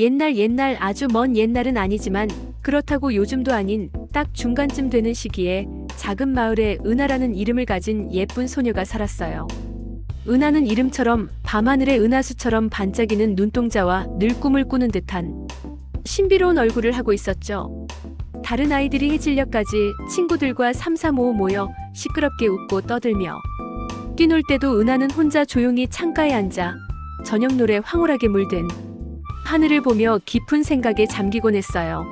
옛날 아주 먼 옛날은 아니지만 그렇다고 요즘도 아닌 딱 중간쯤 되는 시기에 작은 마을에 은하라는 이름을 가진 예쁜 소녀가 살았어요. 은하는 이름처럼 밤하늘의 은하수처럼 반짝이는 눈동자와 늘 꿈을 꾸는 듯한 신비로운 얼굴을 하고 있었죠. 다른 아이들이 해질녘까지 친구들과 삼삼오오 모여 시끄럽게 웃고 떠들며 뛰놀 때도 은하는 혼자 조용히 창가에 앉아 저녁 노래 황홀하게 물든 하늘을 보며 깊은 생각에 잠기곤 했어요.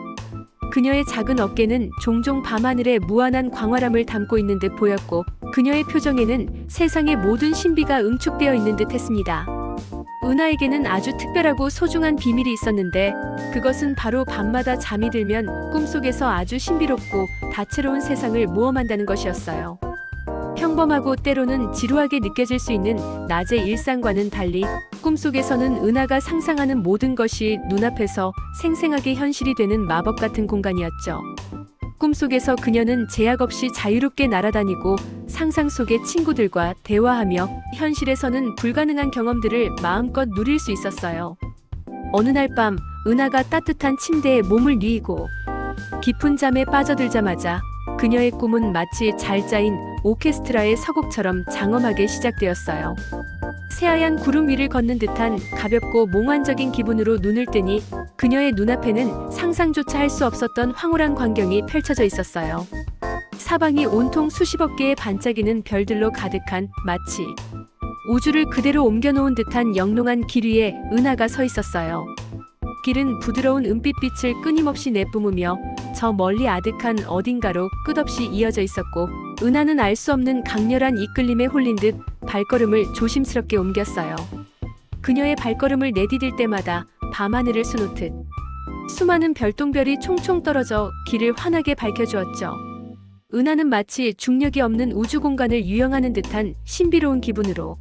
그녀의 작은 어깨는 종종 밤하늘의 무한한 광활함을 담고 있는 듯 보였고 그녀의 표정에는 세상의 모든 신비가 응축되어 있는 듯 했습니다. 은하에게는 아주 특별하고 소중한 비밀이 있었는데 그것은 바로 밤마다 잠이 들면 꿈속에서 아주 신비롭고 다채로운 세상을 모험한다는 것이었어요. 평범하고 때로는 지루하게 느껴질 수 있는 낮의 일상과는 달리 꿈속에서는 은하가 상상하는 모든 것이 눈앞에서 생생하게 현실이 되는 마법 같은 공간이었죠. 꿈속에서 그녀는 제약 없이 자유롭게 날아다니고 상상 속의 친구들과 대화하며 현실에서는 불가능한 경험들을 마음껏 누릴 수 있었어요. 어느 날 밤 은하가 따뜻한 침대에 몸을 뉘이고 깊은 잠에 빠져들자마자 그녀의 꿈은 마치 잘 짜인 오케스트라의 서곡처럼 장엄하게 시작되었어요. 새하얀 구름 위를 걷는 듯한 가볍고 몽환적인 기분으로 눈을 뜨니 그녀의 눈앞에는 상상조차 할 수 없었던 황홀한 광경이 펼쳐져 있었어요. 사방이 온통 수십억 개의 반짝이는 별들로 가득한 마치 우주를 그대로 옮겨놓은 듯한 영롱한 길 위에 은하가 서 있었어요. 길은 부드러운 은빛빛을 끊임없이 내뿜으며 저 멀리 아득한 어딘가로 끝없이 이어져 있었고 은하는 알 수 없는 강렬한 이끌림에 홀린 듯 발걸음을 조심스럽게 옮겼어요. 그녀의 발걸음을 내디딜 때마다 밤하늘을 수놓듯 수많은 별똥별이 총총 떨어져 길을 환하게 밝혀주었죠. 은하는 마치 중력이 없는 우주 공간을 유영하는 듯한 신비로운 기분으로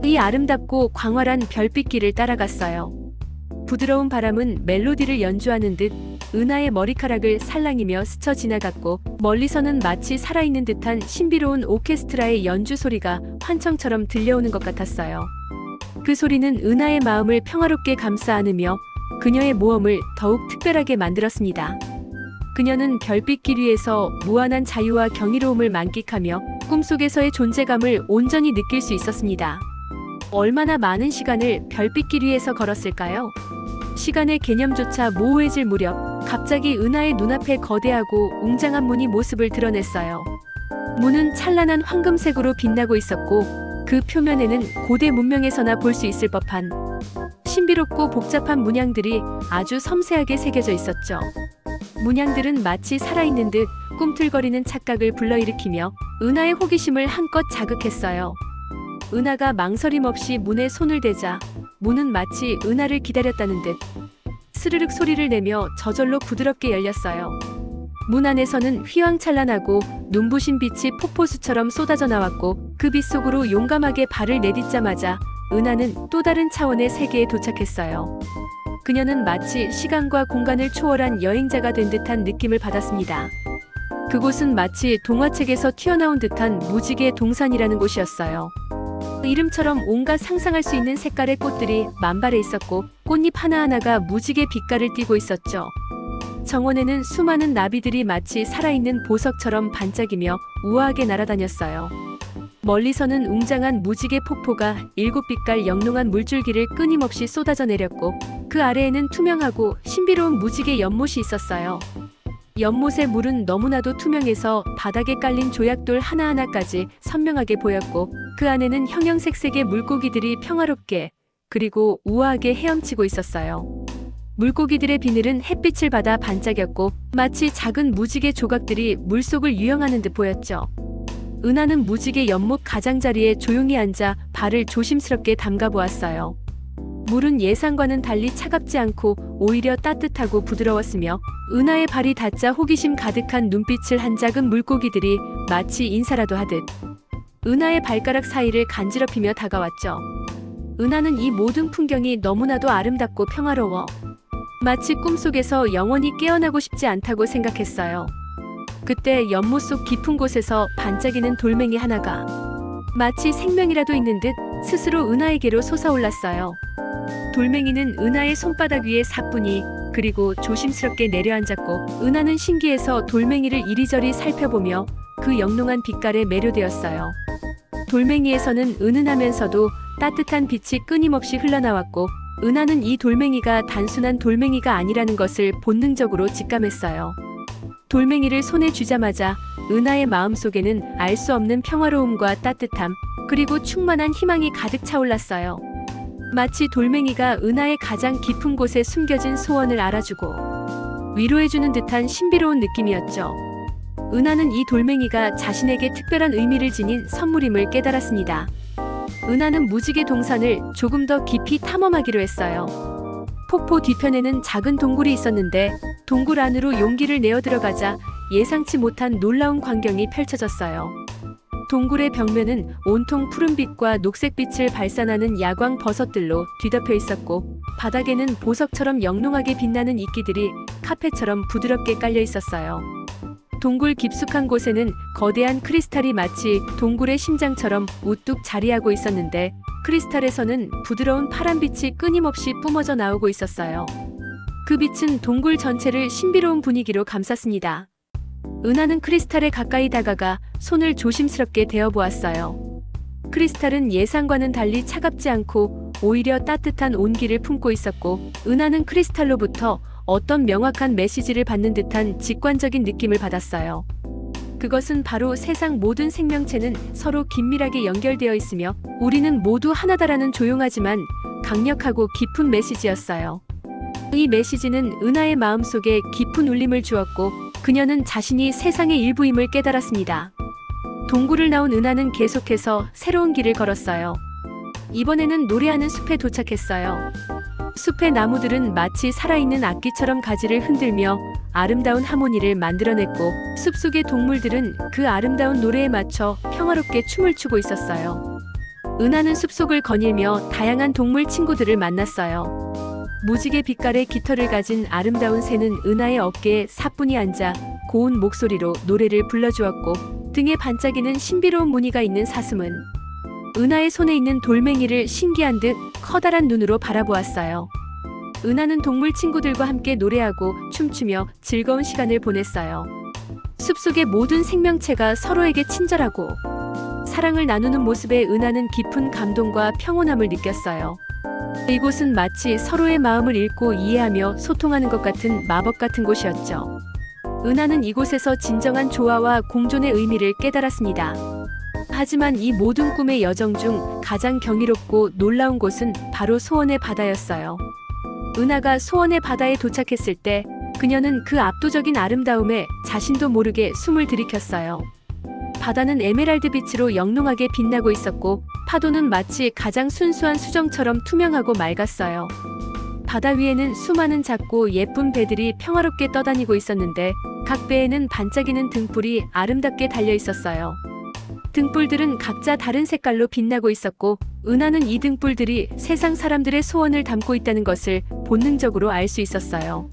이 아름답고 광활한 별빛길을 따라갔어요. 부드러운 바람은 멜로디를 연주하는 듯 은하의 머리카락을 살랑이며 스쳐 지나갔고 멀리서는 마치 살아있는 듯한 신비로운 오케스트라의 연주 소리가 환청처럼 들려오는 것 같았어요. 그 소리는 은하의 마음을 평화롭게 감싸 안으며 그녀의 모험을 더욱 특별하게 만들었습니다. 그녀는 별빛길 위에서 무한한 자유와 경이로움을 만끽하며 꿈속에서의 존재감을 온전히 느낄 수 있었습니다. 얼마나 많은 시간을 별빛길 위에서 걸었을까요? 시간의 개념조차 모호해질 무렵 갑자기 은하의 눈앞에 거대하고 웅장한 문이 모습을 드러냈어요. 문은 찬란한 황금색으로 빛나고 있었고 그 표면에는 고대 문명에서나 볼 수 있을 법한 신비롭고 복잡한 문양들이 아주 섬세하게 새겨져 있었죠. 문양들은 마치 살아있는 듯 꿈틀거리는 착각을 불러일으키며 은하의 호기심을 한껏 자극했어요. 은하가 망설임 없이 문에 손을 대자 문은 마치 은하를 기다렸다는 듯 스르륵 소리를 내며 저절로 부드럽게 열렸어요. 문 안에서는 휘황찬란하고 눈부신 빛이 폭포수처럼 쏟아져 나왔고 그 빛 속으로 용감하게 발을 내딛자마자 은하는 또 다른 차원의 세계에 도착했어요. 그녀는 마치 시간과 공간을 초월한 여행자가 된 듯한 느낌을 받았습니다. 그곳은 마치 동화책에서 튀어나온 듯한 무지개 동산이라는 곳이었어요. 이름처럼 온갖 상상할 수 있는 색깔의 꽃들이 만발해 있었고 꽃잎 하나하나가 무지개 빛깔을 띠고 있었죠. 정원에는 수많은 나비들이 마치 살아있는 보석처럼 반짝이며 우아하게 날아다녔어요. 멀리서는 웅장한 무지개 폭포가 7빛깔 영롱한 물줄기를 끊임없이 쏟아져 내렸고 그 아래에는 투명하고 신비로운 무지개 연못이 있었어요. 연못의 물은 너무나도 투명해서 바닥에 깔린 조약돌 하나하나까지 선명하게 보였고 그 안에는 형형색색의 물고기들이 평화롭게 그리고 우아하게 헤엄치고 있었어요. 물고기들의 비늘은 햇빛을 받아 반짝였고 마치 작은 무지개 조각들이 물속을 유영하는 듯 보였죠. 은하는 무지개 연못 가장자리에 조용히 앉아 발을 조심스럽게 담가 보았어요. 물은 예상과는 달리 차갑지 않고 오히려 따뜻하고 부드러웠으며 은하의 발이 닿자 호기심 가득한 눈빛을 한 작은 물고기들이 마치 인사라도 하듯 은하의 발가락 사이를 간지럽히며 다가왔죠. 은하는 이 모든 풍경이 너무나도 아름답고 평화로워 마치 꿈속에서 영원히 깨어나고 싶지 않다고 생각했어요. 그때 연못 속 깊은 곳에서 반짝이는 돌멩이 하나가 마치 생명이라도 있는 듯 스스로 은하에게로 솟아올랐어요. 돌멩이는 은하의 손바닥 위에 사뿐히 그리고 조심스럽게 내려앉았고 은하는 신기해서 돌멩이를 이리저리 살펴보며 그 영롱한 빛깔에 매료되었어요. 돌멩이에서는 은은하면서도 따뜻한 빛이 끊임없이 흘러나왔고 은하는 이 돌멩이가 단순한 돌멩이가 아니라는 것을 본능적으로 직감했어요. 돌멩이를 손에 쥐자마자 은하의 마음속에는 알 수 없는 평화로움과 따뜻함 그리고 충만한 희망이 가득 차올랐어요. 마치 돌멩이가 은하의 가장 깊은 곳에 숨겨진 소원을 알아주고 위로해주는 듯한 신비로운 느낌이었죠. 은하는 이 돌멩이가 자신에게 특별한 의미를 지닌 선물임을 깨달았습니다. 은하는 무지개 동산을 조금 더 깊이 탐험하기로 했어요. 폭포 뒤편에는 작은 동굴이 있었는데 동굴 안으로 용기를 내어 들어가자 예상치 못한 놀라운 광경이 펼쳐졌어요. 동굴의 벽면은 온통 푸른빛과 녹색빛을 발산하는 야광 버섯들로 뒤덮여 있었고 바닥에는 보석처럼 영롱하게 빛나는 이끼들이 카펫처럼 부드럽게 깔려 있었어요. 동굴 깊숙한 곳에는 거대한 크리스탈이 마치 동굴의 심장처럼 우뚝 자리하고 있었는데 크리스탈에서는 부드러운 파란빛이 끊임없이 뿜어져 나오고 있었어요. 그 빛은 동굴 전체를 신비로운 분위기로 감쌌습니다. 은하는 크리스탈에 가까이 다가가 손을 조심스럽게 대어보았어요. 크리스탈은 예상과는 달리 차갑지 않고 오히려 따뜻한 온기를 품고 있었고 은하는 크리스탈로부터 어떤 명확한 메시지를 받는 듯한 직관적인 느낌을 받았어요. 그것은 바로 세상 모든 생명체는 서로 긴밀하게 연결되어 있으며 우리는 모두 하나다라는 조용하지만 강력하고 깊은 메시지였어요. 이 메시지는 은하의 마음속에 깊은 울림을 주었고 그녀는 자신이 세상의 일부임을 깨달았습니다. 동굴을 나온 은하는 계속해서 새로운 길을 걸었어요. 이번에는 노래하는 숲에 도착했어요. 숲의 나무들은 마치 살아있는 악기처럼 가지를 흔들며 아름다운 하모니를 만들어냈고 숲속의 동물들은 그 아름다운 노래에 맞춰 평화롭게 춤을 추고 있었어요. 은하는 숲속을 거닐며 다양한 동물 친구들을 만났어요. 무지개 빛깔의 깃털을 가진 아름다운 새는 은하의 어깨에 사뿐히 앉아 고운 목소리로 노래를 불러주었고 등에 반짝이는 신비로운 무늬가 있는 사슴은 은하의 손에 있는 돌멩이를 신기한 듯 커다란 눈으로 바라보았어요. 은하는 동물 친구들과 함께 노래하고 춤추며 즐거운 시간을 보냈어요. 숲속의 모든 생명체가 서로에게 친절하고 사랑을 나누는 모습에 은하는 깊은 감동과 평온함을 느꼈어요. 이곳은 마치 서로의 마음을 읽고 이해하며 소통하는 것 같은 마법 같은 곳이었죠. 은하는 이곳에서 진정한 조화와 공존의 의미를 깨달았습니다. 하지만 이 모든 꿈의 여정 중 가장 경이롭고 놀라운 곳은 바로 소원의 바다였어요. 은하가 소원의 바다에 도착했을 때 그녀는 그 압도적인 아름다움에 자신도 모르게 숨을 들이켰어요. 바다는 에메랄드 빛으로 영롱하게 빛나고 있었고 파도는 마치 가장 순수한 수정처럼 투명하고 맑았어요. 바다 위에는 수많은 작고 예쁜 배들이 평화롭게 떠다니고 있었는데 각 배에는 반짝이는 등불이 아름답게 달려 있었어요. 등불들은 각자 다른 색깔로 빛나고 있었고 은하는 이 등불들이 세상 사람들의 소원을 담고 있다는 것을 본능적으로 알 수 있었어요.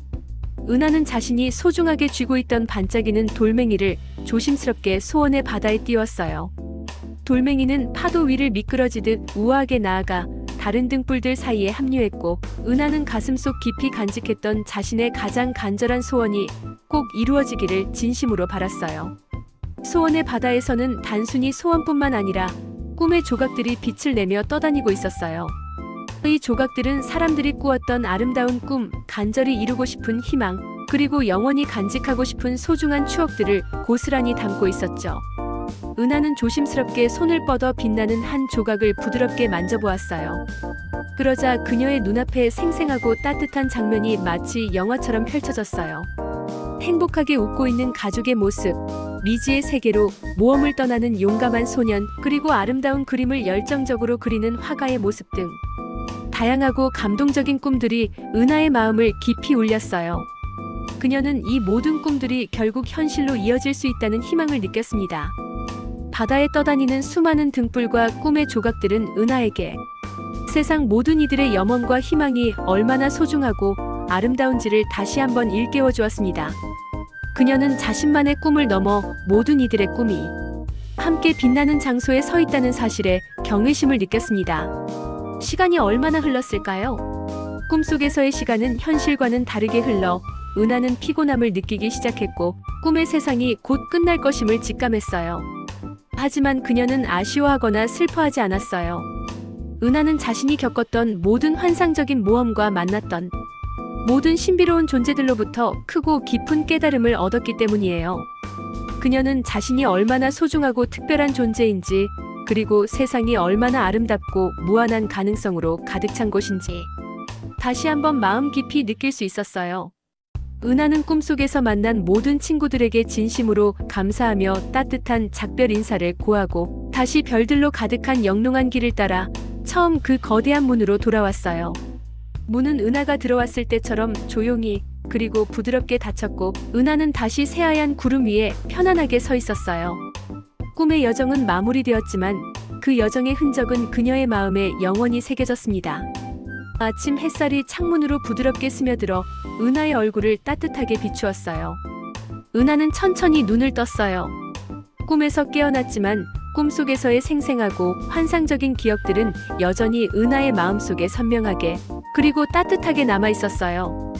은하는 자신이 소중하게 쥐고 있던 반짝이는 돌멩이를 조심스럽게 소원의 바다에 띄웠어요. 돌멩이는 파도 위를 미끄러지듯 우아하게 나아가 다른 등불들 사이에 합류했고 은하는 가슴속 깊이 간직했던 자신의 가장 간절한 소원이 꼭 이루어지기를 진심으로 바랐어요. 소원의 바다에서는 단순히 소원뿐만 아니라 꿈의 조각들이 빛을 내며 떠다니고 있었어요. 이 조각들은 사람들이 꾸었던 아름다운 꿈, 간절히 이루고 싶은 희망, 그리고 영원히 간직하고 싶은 소중한 추억들을 고스란히 담고 있었죠. 은하는 조심스럽게 손을 뻗어 빛나는 한 조각을 부드럽게 만져보았어요. 그러자 그녀의 눈앞에 생생하고 따뜻한 장면이 마치 영화처럼 펼쳐졌어요. 행복하게 웃고 있는 가족의 모습, 미지의 세계로 모험을 떠나는 용감한 소년, 그리고 아름다운 그림을 열정적으로 그리는 화가의 모습 등 다양하고 감동적인 꿈들이 은하의 마음을 깊이 울렸어요. 그녀는 이 모든 꿈들이 결국 현실로 이어질 수 있다는 희망을 느꼈습니다. 바다에 떠다니는 수많은 등불과 꿈의 조각들은 은하에게 세상 모든 이들의 염원과 희망이 얼마나 소중하고 아름다운지를 다시 한번 일깨워 주었습니다. 그녀는 자신만의 꿈을 넘어 모든 이들의 꿈이 함께 빛나는 장소에 서 있다는 사실에 경외심을 느꼈습니다. 시간이 얼마나 흘렀을까요? 꿈속에서의 시간은 현실과는 다르게 흘러 은하는 피곤함을 느끼기 시작했고 꿈의 세상이 곧 끝날 것임을 직감했어요. 하지만 그녀는 아쉬워하거나 슬퍼하지 않았어요. 은하는 자신이 겪었던 모든 환상적인 모험과 만났던 모든 신비로운 존재들로부터 크고 깊은 깨달음을 얻었기 때문이에요. 그녀는 자신이 얼마나 소중하고 특별한 존재인지, 그리고 세상이 얼마나 아름답고 무한한 가능성으로 가득 찬 곳인지 다시 한번 마음 깊이 느낄 수 있었어요. 은하는 꿈속에서 만난 모든 친구들에게 진심으로 감사하며 따뜻한 작별 인사를 고하고 다시 별들로 가득한 영롱한 길을 따라 처음 그 거대한 문으로 돌아왔어요. 문은 은하가 들어왔을 때처럼 조용히 그리고 부드럽게 닫혔고 은하는 다시 새하얀 구름 위에 편안하게 서 있었어요. 꿈의 여정은 마무리되었지만 그 여정의 흔적은 그녀의 마음에 영원히 새겨졌습니다. 아침 햇살이 창문으로 부드럽게 스며들어 은하의 얼굴을 따뜻하게 비추었어요. 은하는 천천히 눈을 떴어요. 꿈에서 깨어났지만 꿈속에서의 생생하고 환상적인 기억들은 여전히 은하의 마음속에 선명하게 그리고 따뜻하게 남아 있었어요.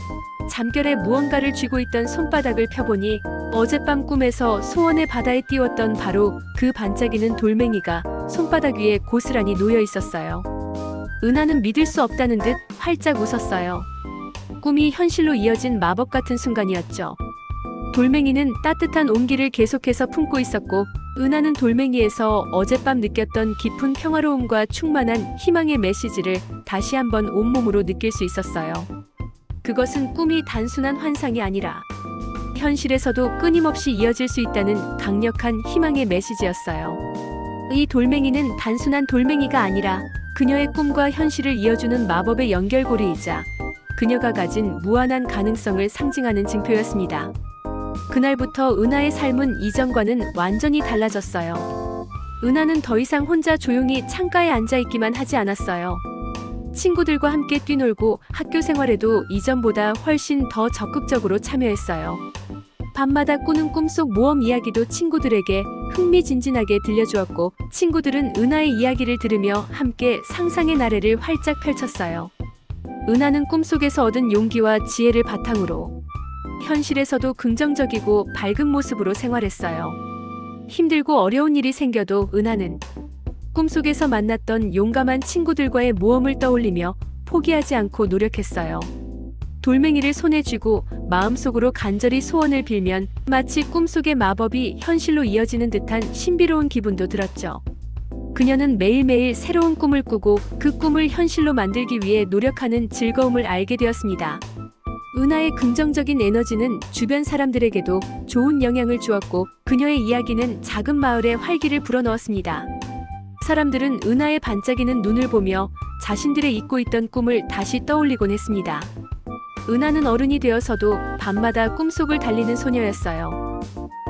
잠결에 무언가를 쥐고 있던 손바닥을 펴보니 어젯밤 꿈에서 소원의 바다에 띄웠던 바로 그 반짝이는 돌멩이가 손바닥 위에 고스란히 놓여 있었어요. 은하는 믿을 수 없다는 듯 활짝 웃었어요. 꿈이 현실로 이어진 마법 같은 순간이었죠. 돌멩이는 따뜻한 온기를 계속해서 품고 있었고 은하는 돌멩이에서 어젯밤 느꼈던 깊은 평화로움과 충만한 희망의 메시지를 다시 한번 온몸으로 느낄 수 있었어요. 그것은 꿈이 단순한 환상이 아니라 현실에서도 끊임없이 이어질 수 있다는 강력한 희망의 메시지였어요. 이 돌멩이는 단순한 돌멩이가 아니라 그녀의 꿈과 현실을 이어주는 마법의 연결고리이자 그녀가 가진 무한한 가능성을 상징하는 징표였습니다. 그날부터 은하의 삶은 이전과는 완전히 달라졌어요. 은하는 더 이상 혼자 조용히 창가에 앉아있기만 하지 않았어요. 친구들과 함께 뛰놀고 학교 생활에도 이전보다 훨씬 더 적극적으로 참여했어요. 밤마다 꾸는 꿈속 모험 이야기도 친구들에게 흥미진진하게 들려주었고 친구들은 은하의 이야기를 들으며 함께 상상의 나래를 활짝 펼쳤어요. 은하는 꿈속에서 얻은 용기와 지혜를 바탕으로 현실에서도 긍정적이고 밝은 모습으로 생활했어요. 힘들고 어려운 일이 생겨도 은하는 꿈속에서 만났던 용감한 친구들과의 모험을 떠올리며 포기하지 않고 노력했어요. 돌멩이를 손에 쥐고 마음속으로 간절히 소원을 빌면 마치 꿈속의 마법이 현실로 이어지는 듯한 신비로운 기분도 들었죠. 그녀는 매일매일 새로운 꿈을 꾸고 그 꿈을 현실로 만들기 위해 노력하는 즐거움을 알게 되었습니다. 은하의 긍정적인 에너지는 주변 사람들에게도 좋은 영향을 주었고 그녀의 이야기는 작은 마을에 활기를 불어넣었습니다. 사람들은 은하의 반짝이는 눈을 보며 자신들의 잊고 있던 꿈을 다시 떠올리곤 했습니다. 은하는 어른이 되어서도 밤마다 꿈속을 달리는 소녀였어요.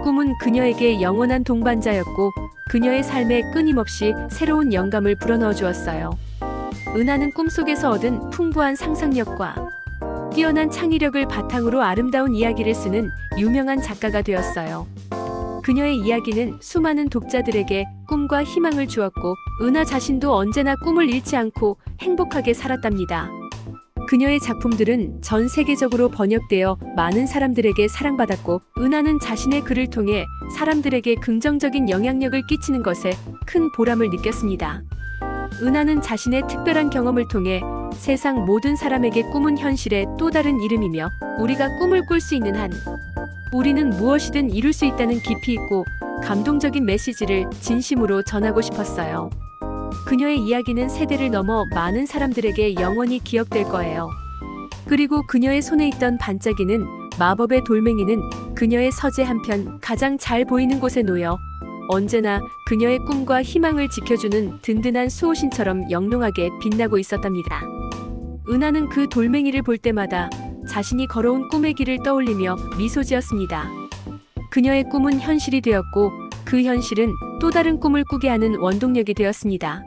꿈은 그녀에게 영원한 동반자였고 그녀의 삶에 끊임없이 새로운 영감을 불어넣어 주었어요. 은하는 꿈속에서 얻은 풍부한 상상력과 뛰어난 창의력을 바탕으로 아름다운 이야기를 쓰는 유명한 작가가 되었어요. 그녀의 이야기는 수많은 독자들에게 꿈과 희망을 주었고 은하 자신도 언제나 꿈을 잃지 않고 행복하게 살았답니다. 그녀의 작품들은 전 세계적으로 번역되어 많은 사람들에게 사랑받았고 은하는 자신의 글을 통해 사람들에게 긍정적인 영향력을 끼치는 것에 큰 보람을 느꼈습니다. 은하는 자신의 특별한 경험을 통해 세상 모든 사람에게 꿈은 현실의 또 다른 이름이며 우리가 꿈을 꿀 수 있는 한 우리는 무엇이든 이룰 수 있다는 깊이 있고 감동적인 메시지를 진심으로 전하고 싶었어요. 그녀의 이야기는 세대를 넘어 많은 사람들에게 영원히 기억될 거예요. 그리고 그녀의 손에 있던 반짝이는 마법의 돌멩이는 그녀의 서재 한편 가장 잘 보이는 곳에 놓여 언제나 그녀의 꿈과 희망을 지켜주는 든든한 수호신처럼 영롱하게 빛나고 있었답니다. 은하는 그 돌멩이를 볼 때마다 자신이 걸어온 꿈의 길을 떠올리며 미소 지었습니다. 그녀의 꿈은 현실이 되었고 그 현실은 또 다른 꿈을 꾸게 하는 원동력이 되었습니다.